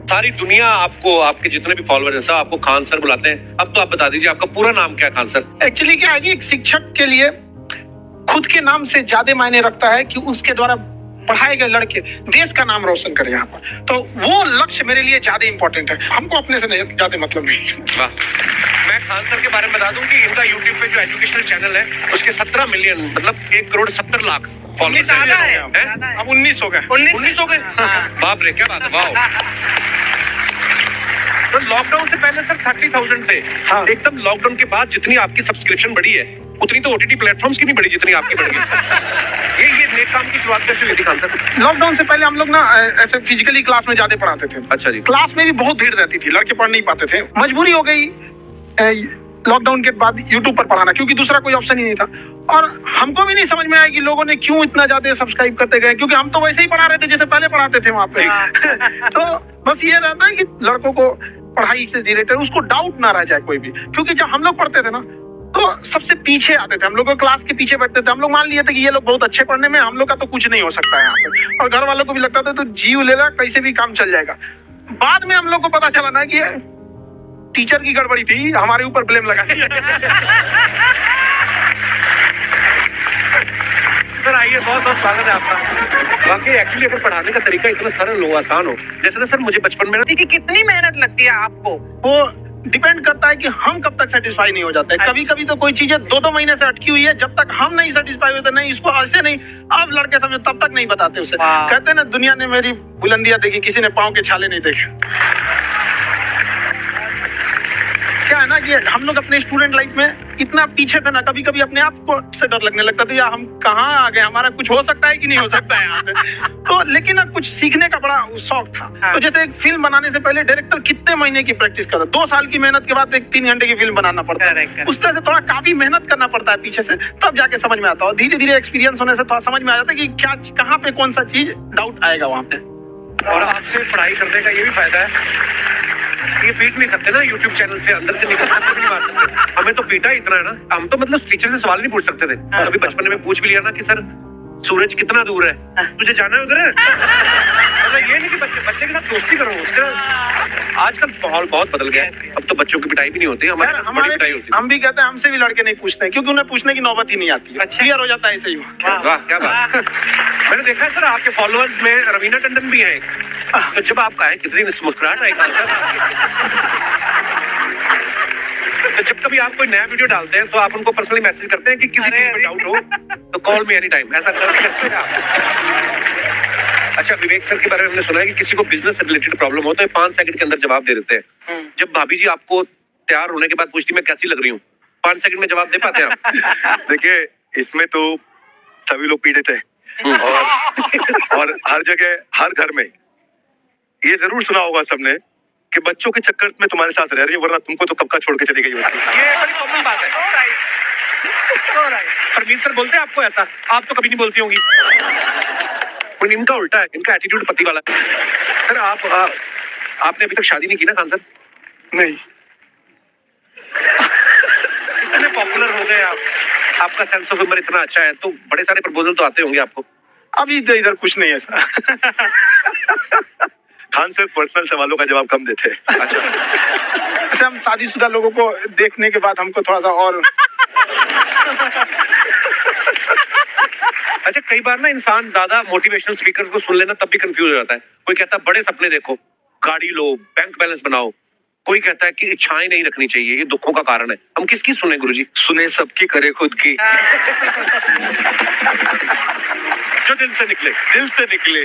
सारी दुनिया आपको, आपके जितने भी फॉलोअर्स हैं सब आपको खान सर बुलाते हैं। अब तो आप बता दीजिए आपका पूरा नाम क्या है खान सर? एक्चुअली क्या है कि एक शिक्षक के लिए खुद के नाम से ज्यादा मायने रखता है कि उसके द्वारा पढ़ाए गए लड़के देश का नाम रोशन करें यहाँ पर, तो वो लक्ष्य मेरे लिए ज्यादा इंपॉर्टेंट है। हमको अपने से ज्यादा मतलब नहीं। वाह। मैं खान सर के बारे में बता दूं कि इनका YouTube पे जो एजुकेशनल चैनल है उसके 17 मिलियन मतलब 1,70,00,000 फॉलोअर्स हैं। अब 19 हो गए। 19 हो गए? बाप रे, क्या बात है, वाह। तो लॉकडाउन से पहले सर 30,000 थे। हाँ। एकदम लॉकडाउन के बाद जितनी आपकी सब्सक्रिप्शन बढ़ी है उतनी तो OTT प्लेटफॉर्म्स की नहीं बढ़ी जितनी आपकी बढ़ गई। ये नेक काम की शुरुआत कैसे हुई थी खान सर? लॉकडाउन से पहले हम लोग ना ऐसे फिजिकली क्लास में ज्यादा पढ़ाते थे। अच्छा जी। क्लास में भी बहुत भीड़ रहती थी, लड़के पढ़ नहीं पाते थे। मजबूरी हो गई लॉकडाउन के बाद यूट्यूब पर पढ़ाना, क्योंकि दूसरा कोई ऑप्शन ही नहीं था। और हमको भी नहीं समझ में आया कि लोगों ने क्यों इतना ज्यादा सब्सक्राइब करते गए, क्योंकि हम तो वैसे ही पढ़ा रहे थे जैसे पहले पढ़ाते थे वहां पे। तो बस ये रहता है कि लड़कों को पढ़ाई से रिलेटेड उसको डाउट ना रह जाए कोई भी, क्योंकि जब हम लोग पढ़ते थे ना तो सबसे पीछे आते थे, हम लोग क्लास के पीछे बैठते थे। हम लोग मान लिए थे कि ये लोग बहुत अच्छे पढ़ने में, हम लोग का तो कुछ नहीं हो सकता है यहाँ पे। और घर वालों को भी लगता था तो जीव ले ला, कैसे भी काम चल जाएगा। बाद में हम लोग को पता चला ना कि टीचर की गड़बड़ी थी, हमारे ऊपर ब्लेम लगा। सर आइए, बहुत बहुत स्वागत है आपका। बाकी एक्चुअली अगर पढ़ाने का तरीका इतना सरल हो, आसान हो, जैसे ना सर मुझे बचपन में कि कितनी मेहनत लगती है आपको, वो डिपेंड करता है कि हम कब तक सेटिस्फाई नहीं हो जाते। कभी कभी तो कोई चीजें 2-2 महीने से अटकी हुई है, जब तक हम नहीं सेटिस्फाई होते, नहीं इसको ऐसे नहीं, अब लड़के समझे तब तक नहीं बताते उसे। कहते हैं ना, दुनिया ने मेरी बुलंदियां देखी, किसी ने पाँव के छाले नहीं देखे। क्या है ना कि हम लोग अपने स्टूडेंट लाइफ में इतना पीछे थे ना, कभी कभी अपने आप को से डर लगने लगता था, या हम कहाँ आ गए, हमारा कुछ हो सकता है कि नहीं हो सकता है यहाँ पे। तो लेकिन अब कुछ सीखने का बड़ा शौक था। तो जैसे एक फिल्म बनाने से पहले डायरेक्टर कितने महीने की प्रैक्टिस करता है, 2 साल की मेहनत के बाद एक 3 घंटे की फिल्म बनाना पड़ता है। उस तरह से थोड़ा काफी मेहनत करना पड़ता है पीछे से, तब जाके समझ में आता है। और धीरे धीरे एक्सपीरियंस होने से थोड़ा समझ में आ जाता है कि क्या कहाँ पे कौन सा चीज डाउट आएगा वहाँ पे। और आपसे पढ़ाई करने का ये भी फायदा है, ये पीट नहीं सकते ना यूट्यूब चैनल से, अंदर से निकल सकते नहीं, मार सकते। हमें तो पीटा इतना है ना, हम तो मतलब टीचर से सवाल नहीं पूछ सकते थे। अभी बचपन में पूछ भी लिया ना कि सर सूरज कितना दूर है, तुझे जाना है उधर है। मतलब ये नहीं कि बच्चे के साथ दोस्ती करो, उसका आजकल माहौल बहुत बदल गया है। अब तो बच्चों की पिटाई भी नहीं होती, हमारी पिटाई होती है। हम भी कहते हैं, हमसे भी लड़के नहीं पूछते हैं, क्योंकि उन्हें पूछने की नौबत ही नहीं आती। क्लियर हो जाता है ऐसे ही। वाह, क्या बात। मैंने देखा है सर आपके फॉलोअर्स में रवीना टंडन भी है, तो जब आप कहें कितनी मुस्कुराहट आई सर। तो जब कभी आप कोई नया वीडियो डालते हैं तो आप उनको पर्सनली मैसेज करते हैं कि किसी चीज में डाउट हो तो कॉल मी एनी टाइम, ऐसा करते हैं आप? अच्छा, विवेक सर के बारे में हमने सुना है कि किसी को बिजनेस से रिलेटेड प्रॉब्लम हो तो 5 सेकंड के अंदर जवाब दे देते हैं। जब भाभी जी आपको तैयार होने के बाद पूछती मैं कैसी लग रही हूँ, 5 सेकंड में जवाब दे पाते हैं आप? देखिए, इसमें तो सभी लोग पीड़ित हैं और हर जगह हर घर में ये जरूर सुना होगा सबने कि बच्चों के चक्कर में तुम्हारे साथ रह रही है, वरना तुमको तो कब का छोड़ के चली गई होती। ये बड़ी कॉमन बात है। परमीत सर बोलते हैं आपको ऐसा? आप तो कभी नहीं बोलती होंगी। इनका उल्टा है, इनका एटीट्यूड पति वाला है। सर आपने अभी तक शादी नहीं की ना खान सर? नहीं। इतने पॉपुलर हो गए आप, आपका सेंस ऑफ ह्यूमर इतना अच्छा है, तो बड़े सारे प्रपोजल तो आते होंगे आपको। अभी तो इधर कुछ नहीं है सर। खान सर पर्सनल सवालों का जवाब कम देते हैं। अच्छा, हम शादीशुदा लोगों को देखने के बाद हमको थोड़ा सा और अच्छा, कई बार ना इंसान ज्यादा मोटिवेशनल स्पीकर्स को सुन लेना तब भी कंफ्यूज हो जाता है। कोई कहता है बड़े सपने देखो, गाड़ी लो, बैंक बैलेंस बनाओ। कोई कहता है कि इच्छाएं नहीं रखनी चाहिए, ये दुखों का कारण है। हम किसकी सुने गुरुजी? सुने सबकी, करे खुद की। जो दिल से निकले। दिल से निकले,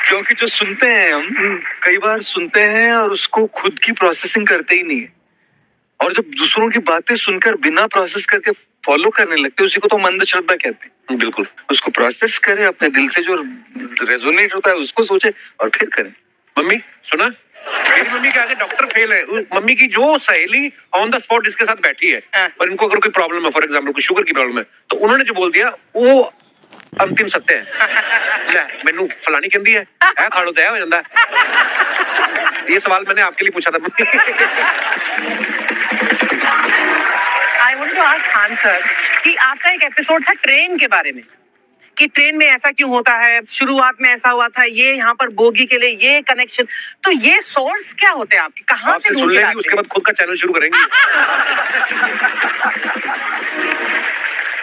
क्योंकि जो सुनते हैं हम कई बार सुनते हैं और उसको खुद की प्रोसेसिंग करते ही नहीं है, और जब दूसरों की बातें सुनकर बिना प्रोसेस करके फॉलो करने लगते हैं, उसी को तो मंद श्रद्धा कहते हैं। बिल्कुल, उसको प्रोसेस करें, अपने दिल से जो रेजोनेट होता है उसको सोचे और फिर करें। मम्मी सुना, मेरी मम्मी के आगे डॉक्टर फेल है। मम्मी की जो सहेली ऑन द स्पॉट इसके साथ बैठी है और इनको अगर कोई प्रॉब्लम है, फॉर एग्जाम्पल कोई शुगर की प्रॉब्लम है, तो उन्होंने जो बोल दिया वो अंतिम सत्य है। मैनू फलानी कहती है खाड़ो तय हो जाता है। ये सवाल मैंने आपके लिए पूछा था। I want to ask Khan sir कि आपका एक एपिसोड था ट्रेन के बारे में, कि ट्रेन में ऐसा क्यों होता है, शुरुआत में ऐसा हुआ था, ये यहाँ पर बोगी के लिए ये कनेक्शन, तो ये सोर्स क्या होते हैं आपके, कहाँ से आपसे ढूंढ सुन के लेंगे, लाते उसके हैं? बाद खुद का चैनल शुरू करेंगे।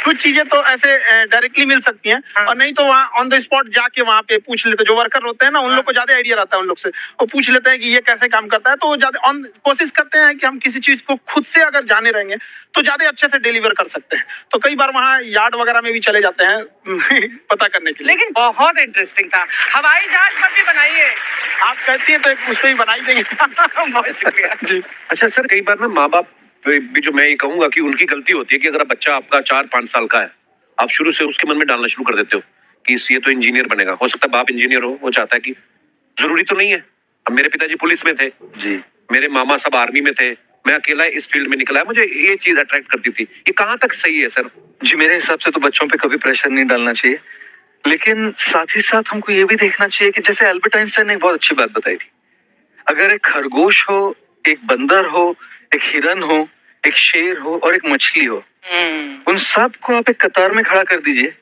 कुछ चीजें तो ऐसे डायरेक्टली मिल सकती हैं, हाँ। और नहीं तो वहाँ ऑन द स्पॉट जाके वहाँ पे पूछ लेते, जो वर्कर होते हैं ना, उन लोग को ज्यादा आइडिया रहता है उन लोग से, वो पूछ लेते हैं कि ये कैसे काम करता है, तो वो ज्यादा कोशिश करते हैं कि हम किसी चीज को खुद से अगर जाने रहेंगे तो ज्यादा अच्छे से डिलीवर कर सकते हैं। तो कई बार वहाँ यार्ड वगैरह में भी चले जाते हैं पता करने के लिए। लेकिन बहुत इंटरेस्टिंग था। हवाई जहाज पर भी बनाइए। आप कहती हैं तो उस पर ही बनाई देंगे। बहुत शुक्रिया जी। अच्छा सर, कई बार ना माँ बाप भी, जो मैं ये कहूंगा कि उनकी गलती होती है कि अगर बच्चा आपका 4-5 साल का है, आप शुरू से उसके मन में डालना शुरू कर देते हो कि ये तो इंजीनियर बनेगा। हो सकता है बाप इंजीनियर हो, वो चाहता है कि जरूरी तो नहीं है। अब मेरे पिताजी पुलिस में थे जी, मेरे मामा सब आर्मी में थे, मैं अकेला इस फील्ड में निकला है, मुझे ये चीज अट्रैक्ट करती थी। ये कहाँ तक सही है सर? जी, मेरे हिसाब से तो बच्चों पे कभी प्रेशर नहीं डालना चाहिए, लेकिन साथ ही साथ हमको ये भी देखना चाहिए कि जैसे एल्बर्ट आइंस्टाइन ने एक बहुत अच्छी बात बताई थी, अगर एक खरगोश हो, एक बंदर हो, एक हिरन हो, एक शेर हो और एक मछली हो, उन सब को आप एक कतार में खड़ा कर दीजिए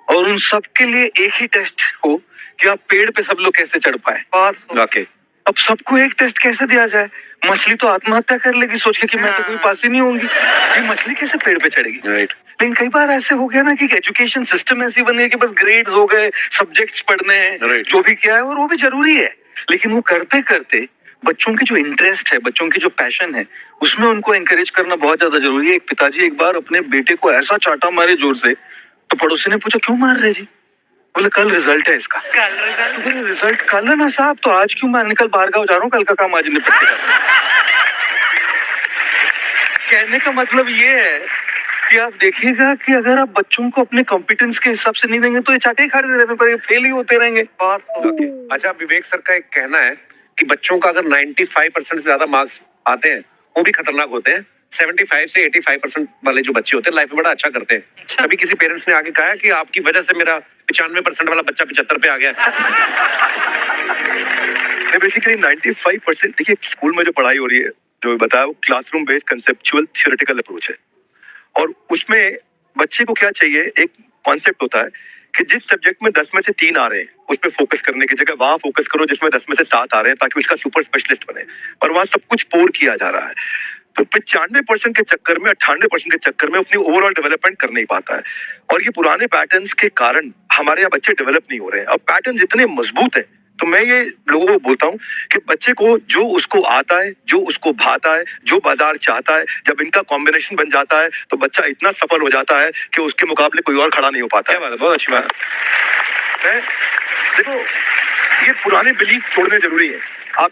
और उन सब के लिए एक ही टेस्ट हो कि आप पेड़ पे सब लोग कैसे चढ़ पाए। वाकई अब सबको एक टेस्ट कैसे दिया जाए? मछली तो आत्महत्या कर लेगी सोच के कि मैं तो कोई पास ही नहीं होंगी, ये मछली कैसे पेड़ पे चढ़ेगी? राइट। लेकिन कई बार ऐसे हो गया ना कि एजुकेशन सिस्टम ऐसी बन गई कि बस ग्रेड्स हो गए, सब्जेक्ट्स पढ़ने हैं, Right. जो भी किया है और वो भी जरूरी है, लेकिन वो करते करते बच्चों की जो इंटरेस्ट है, बच्चों की जो पैशन है, उसमें उनको एनकरेज करना बहुत ज्यादा जरूरी है। एक पिताजी एक बार अपने बेटे को ऐसा चाटा मारे जोर से, तो पड़ोसी ने पूछा क्यों मार रहे जी? बोले कल रिजल्ट है इसका। कल रिजल्ट। तो बोले रिजल्ट कल है ना साहब, तो आज क्यों मारने? कल बाहर गाँव जा रहा हूँ, कल का काम आज निपट के जाता हूं। कहने का मतलब ये है कि आप देखिएगा कि अगर आप बच्चों को अपने कॉम्पिटेंस के हिसाब से नहीं देंगे तो ये चाटे ही खाते रहने पर फेल ही होते रहेंगे। Okay. अच्छा, विवेक सर का एक कहना है कि बच्चों का अगर 95% से ज्यादा मार्क्स आते हैं वो भी खतरनाक होते हैं। 75 से 85% वाले जो बच्चे होते हैं लाइफ में बड़ा अच्छा करते हैं। कभी किसी पेरेंट्स ने आगे कहा है कि आपकी वजह से मेरा 95% वाला बच्चा 75 पे आ गया? बेसिकली 95% देखिए स्कूल में जो पढ़ाई हो रही है, जो बताया, वो classroom based conceptual theoretical approach है, और उसमें बच्चे को क्या चाहिए, एक कॉन्सेप्ट होता है कि जिस सब्जेक्ट में 10 में से 3 आ रहे हैं उस पर फोकस करने की जगह वहां फोकस करो जिसमें 10 में से 7 आ रहे हैं, ताकि उसका सुपर स्पेशलिस्ट बने, और वहां सब कुछ पोर किया जा रहा है। तो 95% के चक्कर में, 98% के चक्कर में अपनी ओवरऑल डेवलपमेंट कर नहीं पाता है, और ये पुराने पैटर्न्स के कारण हमारे यहाँ बच्चे डेवलप नहीं हो रहे हैं। अब पैटर्न इतने मजबूत है, तो मैं ये लोगों को बोलता हूँ कि बच्चे को जो उसको आता है, जो उसको भाता है, जो बाजार चाहता है, जब इनका कॉम्बिनेशन बन जाता है तो बच्चा इतना सफल हो जाता है कि उसके मुकाबले कोई और खड़ा नहीं हो पाता। क्या बात है, बहुत अच्छी बात है। देखो, ये पुराने बिलीफ छोड़ने जरूरी है। आप